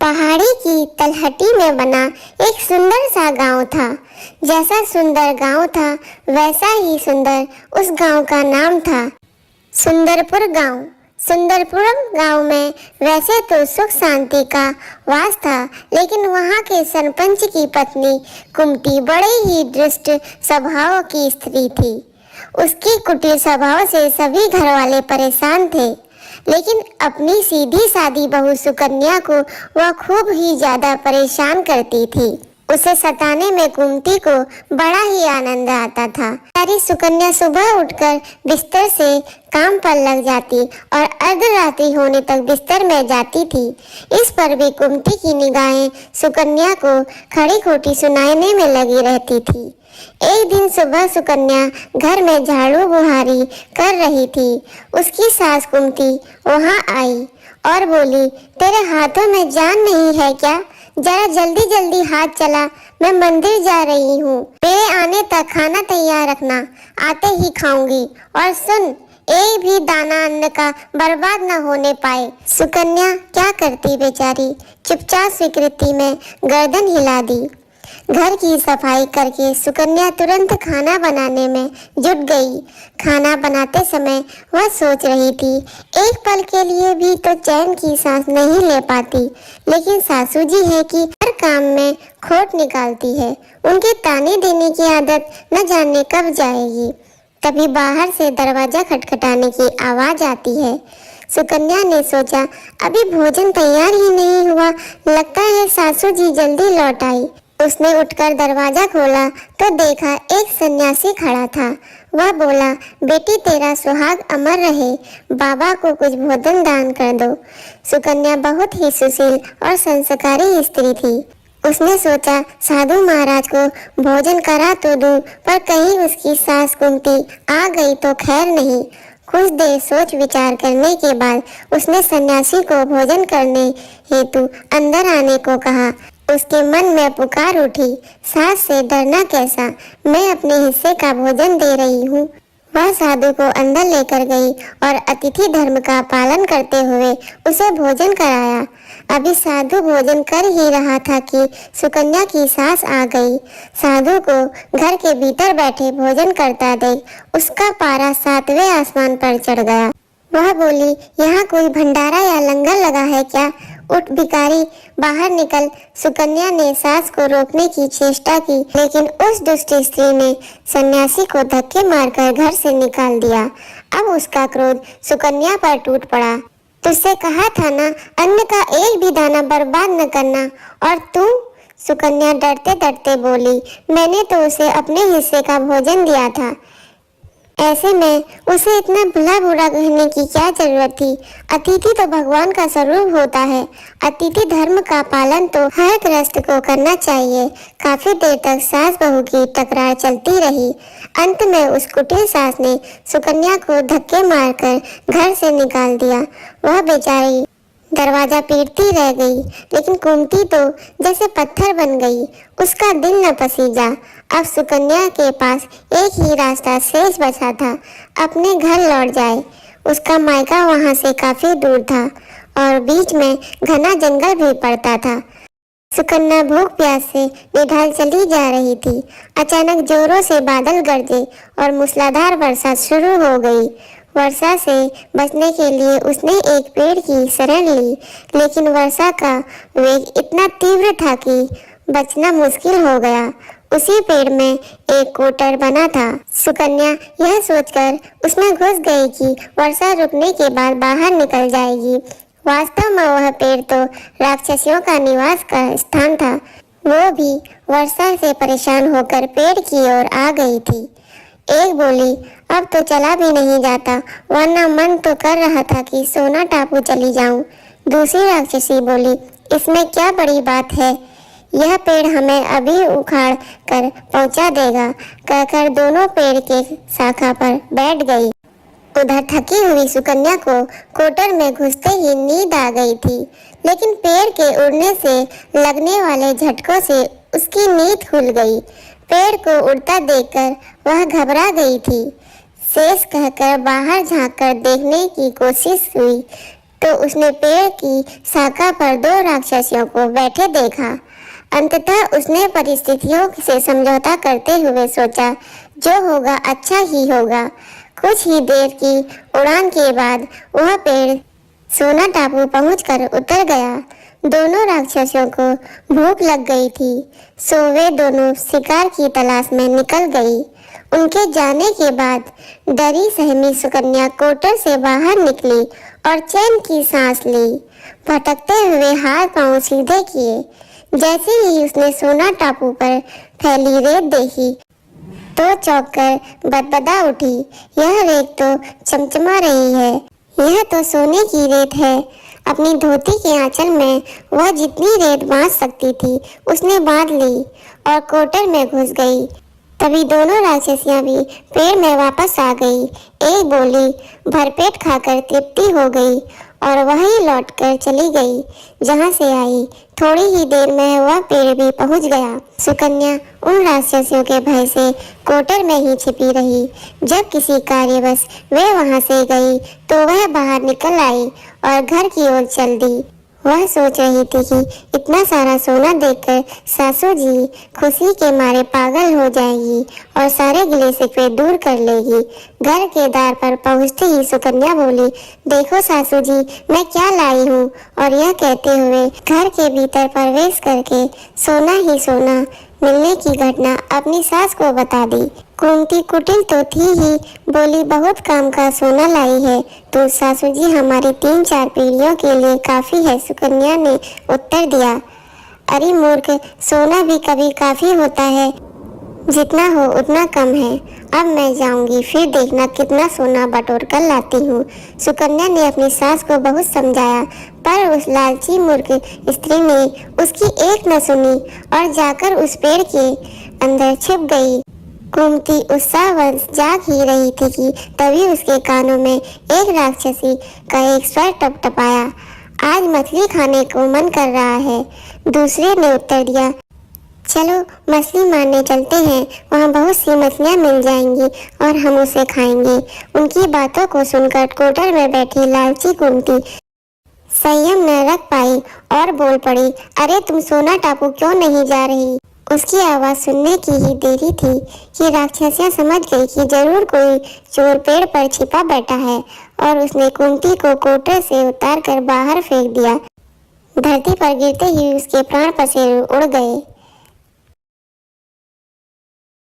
पहाड़ी की तलहटी में बना एक सुंदर सा गांव था। जैसा सुंदर गांव था वैसा ही सुंदर उस गांव का नाम था सुंदरपुर गांव। सुंदरपुरम गांव में वैसे तो सुख शांति का वास था, लेकिन वहां के सरपंच की पत्नी कुमती बड़े ही दुष्ट स्वभाव की स्त्री थी। उसकी कुटिल स्वभाव से सभी घर वाले परेशान थे, लेकिन अपनी सीधी सादी बहू सुकन्या को वह खूब ही ज्यादा परेशान करती थी। उसे सताने में कुमती को बड़ा ही आनंद आता था। सारी सुकन्या सुबह उठकर बिस्तर से काम पर लग जाती और अर्धरात्रि होने तक बिस्तर में जाती थी। इस पर भी कुमती की निगाहें सुकन्या को खड़ी खोटी सुनाने में लगी रहती थी। एक दिन सुबह सुकन्या घर में झाड़ू बुहारी कर रही थी। उसकी सास कुमती वहां आई और बोली, तेरे हाथों में जान नहीं है क्या? जरा जल्दी जल्दी हाथ चला, मैं मंदिर जा रही हूँ। मेरे आने तक खाना तैयार रखना, आते ही खाऊंगी। और सुन, एक भी दाना अन्न का बर्बाद न होने पाए। सुकन्या क्या करती बेचारी, चुपचाप स्वीकृति में गर्दन हिला दी। घर की सफाई करके सुकन्या तुरंत खाना बनाने में जुट गई। खाना बनाते समय वह सोच रही थी, एक पल के लिए भी तो चैन की सांस नहीं ले पाती, लेकिन सासू जी है कि हर काम में खोट निकालती है। उनके ताने देने की आदत न जाने कब जाएगी। तभी बाहर से दरवाजा खटखटाने की आवाज आती है। सुकन्या ने सोचा, अभी भोजन तैयार ही नहीं हुआ, लगता है सासू जी जल्दी लौट आई। उसने उठकर दरवाजा खोला तो देखा एक सन्यासी खड़ा था। वह बोला, बेटी तेरा सुहाग अमर रहे, बाबा को कुछ भोजन दान कर दो। सुकन्या बहुत ही सुशील और संस्कारी स्त्री थी। उसने सोचा, साधु महाराज को भोजन करा तो दूं, पर कहीं उसकी सास कुंती आ गई तो खैर नहीं। कुछ देर सोच विचार करने के बाद उसने सन्यासी को भोजन करने हेतु अंदर आने को कहा। उसके मन में पुकार उठी, सास से डरना कैसा, मैं अपने हिस्से का भोजन दे रही हूँ। वह साधु को अंदर लेकर गई और अतिथि धर्म का पालन करते हुए उसे भोजन कराया। अभी साधु भोजन कर ही रहा था कि सुकन्या की सास आ गई। साधु को घर के भीतर बैठे भोजन करता देख उसका पारा 7वें आसमान पर चढ़ गया। वह बोली, यहाँ कोई भंडारा या लंगर लगा है क्या? उठ भिखारी, बाहर निकल। सुकन्या ने सास को रोकने की चेष्टा की, लेकिन उस दुष्ट स्त्री ने सन्यासी को धक्के मारकर घर से निकाल दिया। अब उसका क्रोध सुकन्या पर टूट पड़ा। तुझसे कहा था ना, अन्न का एक भी दाना बर्बाद न करना, और तू? सुकन्या डरते डरते बोली, मैंने तो उसे अपने हिस्से का भोजन दिया था। ऐसे में उसे इतना भला बुरा कहने की क्या जरूरत थी? अतिथि तो भगवान का स्वरूप होता है। अतिथि धर्म का पालन तो हर गृहस्थ को करना चाहिए। काफी देर तक सास बहू की तकरार चलती रही। अंत में उस कुटिल सास ने सुकन्या को धक्के मारकर घर से निकाल दिया। वह बेचारी दरवाजा पीटती रह गई, लेकिन कुमती तो जैसे पत्थर बन गई। उसका दिल न पसीजा। अब सुकन्या के पास एक ही रास्ता शेष बचा था, अपने घर लौट जाए। उसका मायका वहां से काफी दूर था और बीच में घना जंगल भी पड़ता था। सुकन्या भूख प्यास से निढाल चली जा रही थी। अचानक जोरों से बादल गरजे और मूसलाधार वर्षा शुरू हो गई। वर्षा से बचने के लिए उसने एक पेड़ की शरण ली, लेकिन वर्षा का वेग इतना तीव्र था कि बचना मुश्किल हो गया। उसी पेड़ में एक कोटर बना था। सुकन्या यह सोचकर उसमें घुस गई कि वर्षा रुकने के बाद बाहर निकल जाएगी। वास्तव में वह पेड़ तो राक्षसियों का निवास का स्थान था। वो भी वर्षा से परेशान होकर पेड़ की ओर आ गई थी। एक बोली, अब तो चला भी नहीं जाता, वरना मन तो कर रहा था कि सोना टापू चली जाऊं। दूसरी राक्षसी बोली, इसमें क्या बड़ी बात है, यह पेड़ हमें अभी उखाड़ कर पहुंचा देगा। कहकर दोनों पेड़ के शाखा पर बैठ गई। उधर थकी हुई सुकन्या को कोटर में घुसते ही नींद आ गई थी, लेकिन पेड़ के उड़ने से लगने वाले झटकों से उसकी नींद खुल गई। पेड़ को उड़ता देखकर वह घबरा गई थी। शेष कहकर बाहर झांककर देखने की कोशिश हुई, तो उसने पेड़ की शाखा पर दो राक्षसियों को बैठे देखा। अंततः उसने परिस्थितियों से समझौता करते हुए सोचा, जो होगा अच्छा ही होगा। कुछ ही देर की उड़ान के बाद वह पेड़ सोना टापू पहुंचकर उतर गया। दोनों राक्षसों को भूख लग गई थी, सो वे दोनों शिकार की तलाश में निकल गई। उनके जाने के बाद डरी सहमी सुकन्या कोटर से बाहर निकली और चैन की सांस ली। भटकते हुए हाथ पांव सीधे किए। जैसे ही उसने सोना टापू पर फैली रेत देखी तो चौंककर बदबदा उठी। यह रेत तो चमचमा रही है, यह तो सोने की रेत है। अपनी धोती के आंचल में वह जितनी रेत बांध सकती थी उसने बांध ली और कोटर में घुस गई। तभी दोनों राक्षसियां भी पेड़ में वापस आ गई। एक बोली, भरपेट खाकर तृप्ति हो गई और वहीं लौटकर चली गई जहां से आई। थोड़ी ही देर में वह पेड़ भी पहुंच गया। सुकन्या उन राक्षसियों के भय से कोटर में ही छिपी रही। जब किसी कार्यवश वे वहां से गई तो वह बाहर निकल आई और घर की ओर चल दी। वह सोच रही थी कि इतना सारा सोना देखकर सासू जी खुशी के मारे पागल हो जाएगी और सारे गिले शिकवे दूर कर लेगी। घर के द्वार पर पहुंचते ही सुकन्या बोली, देखो सासू जी, मैं क्या लाई हूँ। और यह कहते हुए घर के भीतर प्रवेश करके सोना ही सोना मिलने की घटना अपनी सास को बता दी। कुंती कुटिल तो थी ही, बोली, बहुत काम का सोना लाई है तो सासू जी हमारी 3-4 पीढ़ियों के लिए काफी है। सुकन्या ने उत्तर दिया, अरे मूर्ख, सोना भी कभी काफी होता है, जितना हो उतना कम है। अब मैं जाऊंगी, फिर देखना कितना सोना बटोर कर लाती हूँ। सुकन्या ने अपनी सास को बहुत समझाया, पर उस लालची मूर्ख स्त्री ने उसकी एक न सुनी और जाकर उस पेड़ के अंदर छिप गई। कुंती उत्साहवश जाग ही रही थी कि तभी उसके कानों में एक राक्षसी का एक स्वर टपटपाया, आज मछली खाने को मन कर रहा है। दूसरे ने उत्तर दिया, चलो मछली मारने चलते हैं, वहाँ बहुत सी मछलियाँ मिल जाएंगी और हम उसे खाएंगे। उनकी बातों को सुनकर कोटर में बैठी लालची कुंती संयम न रख पाई और बोल पड़ी, अरे तुम सोना टापू क्यों नहीं जा रही। उसकी आवाज़ सुनने की ही देरी थी कि राक्षसियाँ समझ गई कि जरूर कोई चोर पेड़ पर छिपा बैठा है और उसने कुंती को कोटर से उतार कर बाहर फेंक दिया। धरती पर गिरते ही उसके प्राण पसेरे उड़ गए।